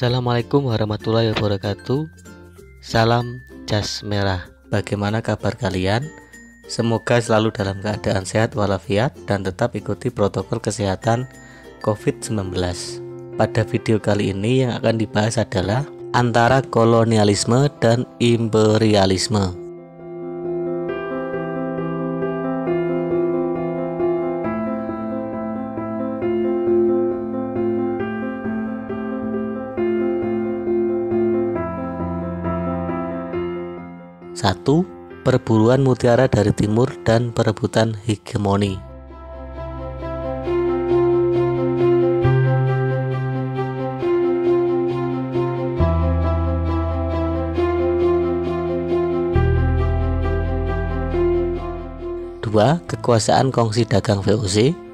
Assalamualaikum warahmatullahi wabarakatuh. Salam jas merah. Bagaimana kabar kalian? Semoga selalu dalam keadaan sehat walafiat dan tetap ikuti protokol kesehatan COVID-19. Pada video kali ini yang akan dibahas adalah antara kolonialisme dan imperialisme. Satu, perburuan mutiara dari timur dan perebutan hegemoni. Dua, kekuasaan kongsi dagang VOC.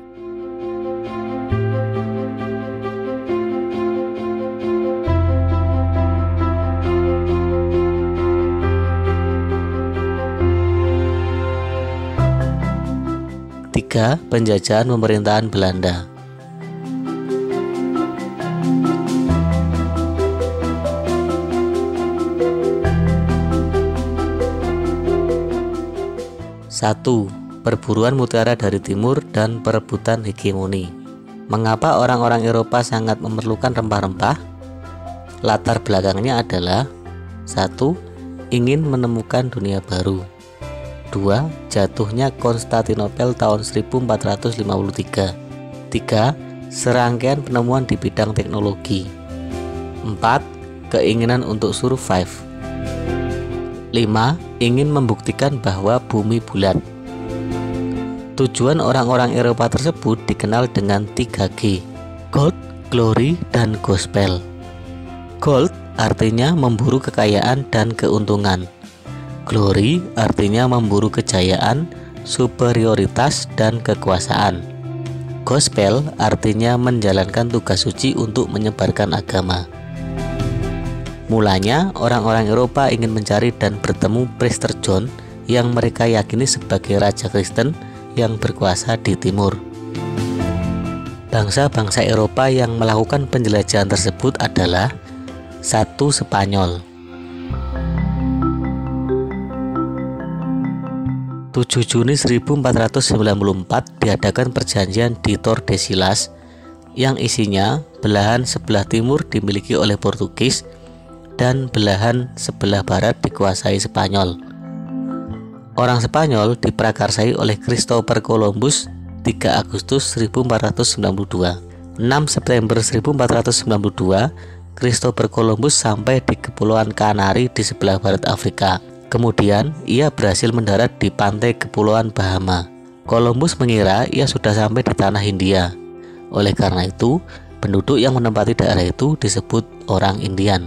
Tiga, penjajahan pemerintahan Belanda. Satu, perburuan mutiara dari timur dan perebutan hegemoni. Mengapa orang-orang Eropa sangat memerlukan rempah-rempah? Latar belakangnya adalah: satu, ingin menemukan dunia baru. 2. Jatuhnya Konstantinopel tahun 1453. 3. Serangkaian penemuan di bidang teknologi. 4. Keinginan untuk survive. 5. Ingin membuktikan bahwa bumi bulat. Tujuan orang-orang Eropa tersebut dikenal dengan 3G: Gold, Glory, dan Gospel. Gold artinya memburu kekayaan dan keuntungan. Glory artinya memburu kejayaan, superioritas, dan kekuasaan. Gospel artinya menjalankan tugas suci untuk menyebarkan agama. Mulanya, orang-orang Eropa ingin mencari dan bertemu Prester John yang mereka yakini sebagai raja Kristen yang berkuasa di timur. Bangsa-bangsa Eropa yang melakukan penjelajahan tersebut adalah: 1. Spanyol. 7 Juni 1494 diadakan perjanjian di Tordesillas yang isinya belahan sebelah timur dimiliki oleh Portugis dan belahan sebelah barat dikuasai Spanyol. Orang Spanyol diprakarsai oleh Christopher Columbus 3 Agustus 1492. 6 September 1492 Christopher Columbus sampai di Kepulauan Kanari di sebelah barat Afrika. Kemudian, ia berhasil mendarat di pantai Kepulauan Bahama. Columbus mengira ia sudah sampai di tanah Hindia. Oleh karena itu, penduduk yang menempati daerah itu disebut orang Indian.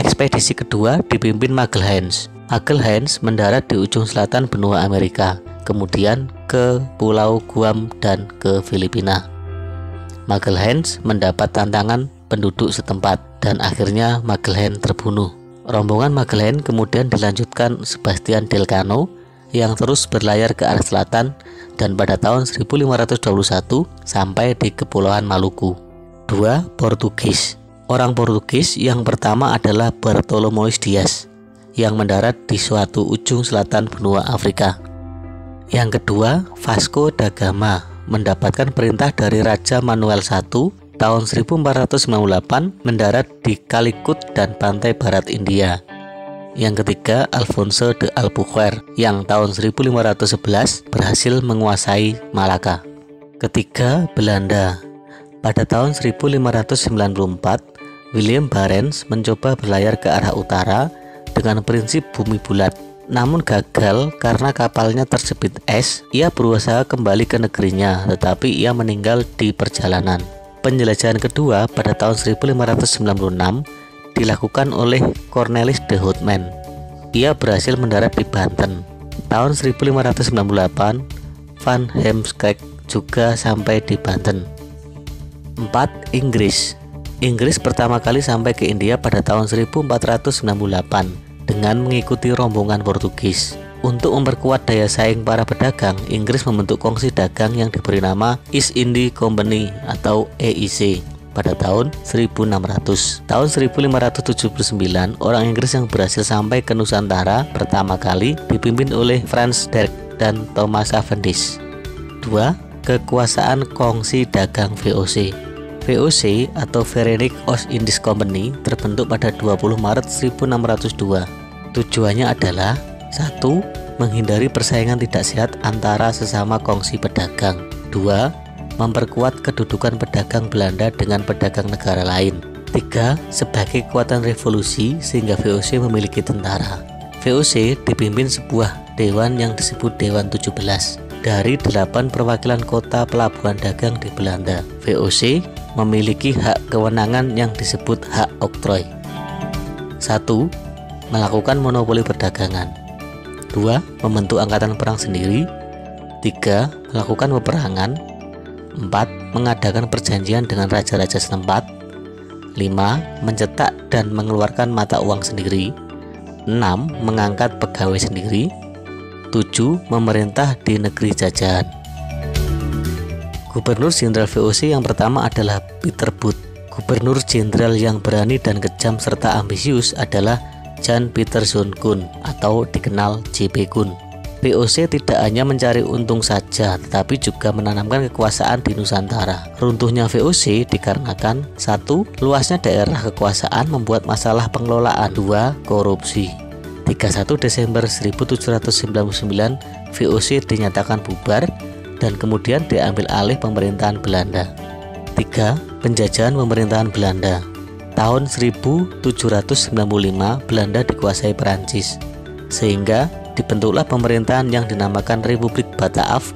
Ekspedisi kedua dipimpin Magelhaens. Magelhaens mendarat di ujung selatan benua Amerika, kemudian ke Pulau Guam dan ke Filipina. Magelhaens mendapat tantangan penduduk setempat dan akhirnya Magelhaens terbunuh. Rombongan Magellan kemudian dilanjutkan Sebastian Delcano yang terus berlayar ke arah selatan dan pada tahun 1521 sampai di Kepulauan Maluku. 2. Portugis. Orang Portugis yang pertama adalah Bartolomeu Dias yang mendarat di suatu ujung selatan benua Afrika. Yang kedua, Vasco da Gama mendapatkan perintah dari Raja Manuel I tahun 1498 mendarat di Calicut dan pantai barat India. Yang ketiga, Alfonso de Albuquerque yang tahun 1511 berhasil menguasai Malaka. Ketiga, Belanda. Pada tahun 1594, William Barents mencoba berlayar ke arah utara dengan prinsip bumi bulat. Namun gagal karena kapalnya terjepit es. Ia berusaha kembali ke negerinya, tetapi ia meninggal di perjalanan. Penjelajahan kedua pada tahun 1596 dilakukan oleh Cornelis de Houtman. Ia berhasil mendarat di Banten. Tahun 1598, Van Heemskerk juga sampai di Banten. 4. Inggris. Inggris pertama kali sampai ke India pada tahun 1498 dengan mengikuti rombongan Portugis. Untuk memperkuat daya saing para pedagang, Inggris membentuk kongsi dagang yang diberi nama East India Company atau EIC. pada tahun 1600. Tahun 1579, orang Inggris yang berhasil sampai ke Nusantara pertama kali dipimpin oleh Franz Drake dan Thomas Cavendish. 2. Kekuasaan kongsi dagang VOC. VOC atau Veronic Ost Indies Company terbentuk pada 20 Maret 1602. Tujuannya adalah 1. Menghindari persaingan tidak sehat antara sesama kongsi pedagang. 2. Memperkuat kedudukan pedagang Belanda dengan pedagang negara lain. 3. Sebagai kekuatan revolusi sehingga VOC memiliki tentara. VOC dipimpin sebuah dewan yang disebut Dewan 17 dari 8 perwakilan kota pelabuhan dagang di Belanda. VOC memiliki hak kewenangan yang disebut hak oktroy. 1. Melakukan monopoli perdagangan. 2. Membentuk angkatan perang sendiri. 3. Melakukan peperangan. 4. Mengadakan perjanjian dengan raja-raja setempat. 5. Mencetak dan mengeluarkan mata uang sendiri. 6. Mengangkat pegawai sendiri. 7. Memerintah di negeri jajahan. Gubernur Jenderal VOC yang pertama adalah Peter Booth. Gubernur Jenderal yang berani dan kejam serta ambisius adalah Jan Pieter Zoon Koen atau dikenal JP Koen. VOC tidak hanya mencari untung saja, tetapi juga menanamkan kekuasaan di Nusantara. Runtuhnya VOC dikarenakan 1. Luasnya daerah kekuasaan membuat masalah pengelolaan. 2. Korupsi. 31 Desember 1799 VOC dinyatakan bubar dan kemudian diambil alih pemerintahan Belanda. 3. Penjajahan pemerintahan Belanda. Tahun 1795 Belanda dikuasai Perancis, sehingga dibentuklah pemerintahan yang dinamakan Republik Bataaf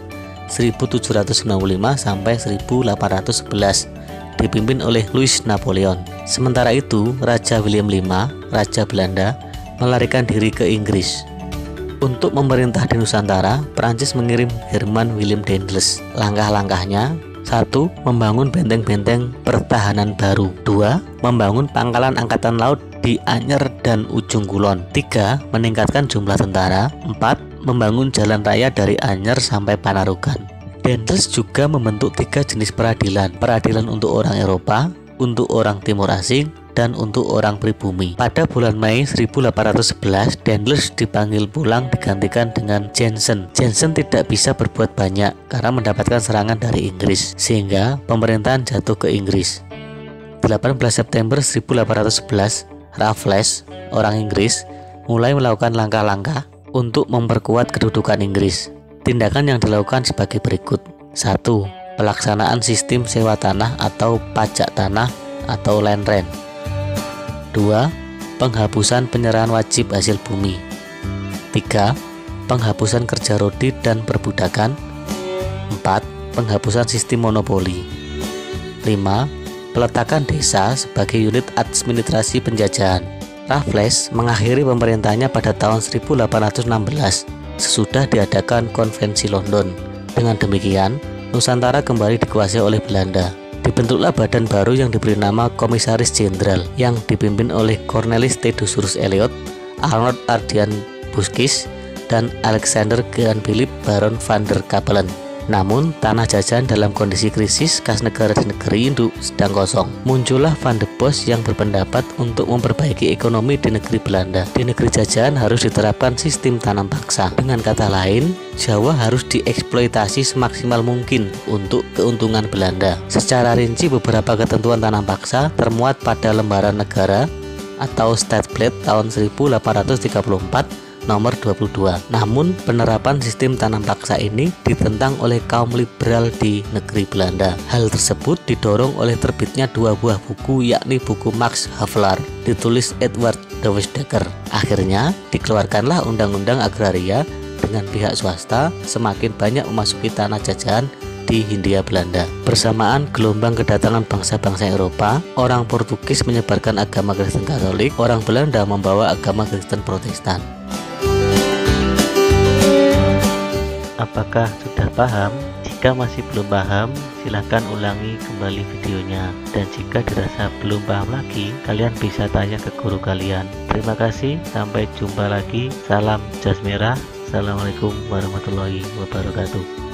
1795 sampai 1811 dipimpin oleh Louis Napoleon. Sementara itu, Raja William V, Raja Belanda, melarikan diri ke Inggris. Untuk memerintah di Nusantara, Prancis mengirim Herman Willem Daendels. Langkah-langkahnya: 1. Membangun benteng-benteng pertahanan baru. 2. Membangun pangkalan angkatan laut di Anyer dan Ujung Kulon. 3. Meningkatkan jumlah tentara. 4. Membangun jalan raya dari Anyer sampai Panarukan. Daendels juga membentuk 3 jenis peradilan. Peradilan untuk orang Eropa, untuk orang Timur Asing, dan untuk orang pribumi. Pada bulan Mei 1811, Daendels dipanggil pulang digantikan dengan Jensen. Jensen tidak bisa berbuat banyak karena mendapatkan serangan dari Inggris, sehingga pemerintahan jatuh ke Inggris. 18 September 1811, Raffles, orang Inggris, mulai melakukan langkah-langkah untuk memperkuat kedudukan Inggris. Tindakan yang dilakukan sebagai berikut. 1. Pelaksanaan sistem sewa tanah atau pajak tanah atau land rent. 2. Penghapusan penyerahan wajib hasil bumi. 3. Penghapusan kerja rodi dan perbudakan. 4. Penghapusan sistem monopoli. 5. Peletakan desa sebagai unit administrasi penjajahan. Raffles mengakhiri pemerintahnya pada tahun 1816 sesudah diadakan konvensi London. Dengan demikian, Nusantara kembali dikuasai oleh Belanda. Dibentuklah badan baru yang diberi nama Komisaris Jenderal yang dipimpin oleh Cornelis Theodosius Eliot, Arnold Ardian Buskis, dan Alexander Graham Philip Baron van der Capellen. Namun, tanah jajahan dalam kondisi krisis, kas negara di negeri induk sedang kosong. Muncullah Van de Bos yang berpendapat untuk memperbaiki ekonomi di negeri Belanda. Di negeri jajahan harus diterapkan sistem tanam paksa. Dengan kata lain, Jawa harus dieksploitasi semaksimal mungkin untuk keuntungan Belanda. Secara rinci, beberapa ketentuan tanam paksa termuat pada lembaran negara atau Staatsblad tahun 1834 nomor 22. Namun penerapan sistem tanam paksa ini ditentang oleh kaum liberal di negeri Belanda. Hal tersebut didorong oleh terbitnya 2 buah buku, yakni buku Max Havelaar ditulis Edward de Weizsäcker. Akhirnya dikeluarkanlah undang-undang agraria dengan pihak swasta semakin banyak memasuki tanah jajahan di Hindia Belanda. Bersamaan gelombang kedatangan bangsa-bangsa Eropa, orang Portugis menyebarkan agama Kristen Katolik, orang Belanda membawa agama Kristen Protestan. Apakah sudah paham? Jika masih belum paham, silahkan ulangi kembali videonya. Dan jika dirasa belum paham lagi, kalian bisa tanya ke guru kalian. Terima kasih, sampai jumpa lagi. Salam jas merah. Assalamualaikum warahmatullahi wabarakatuh.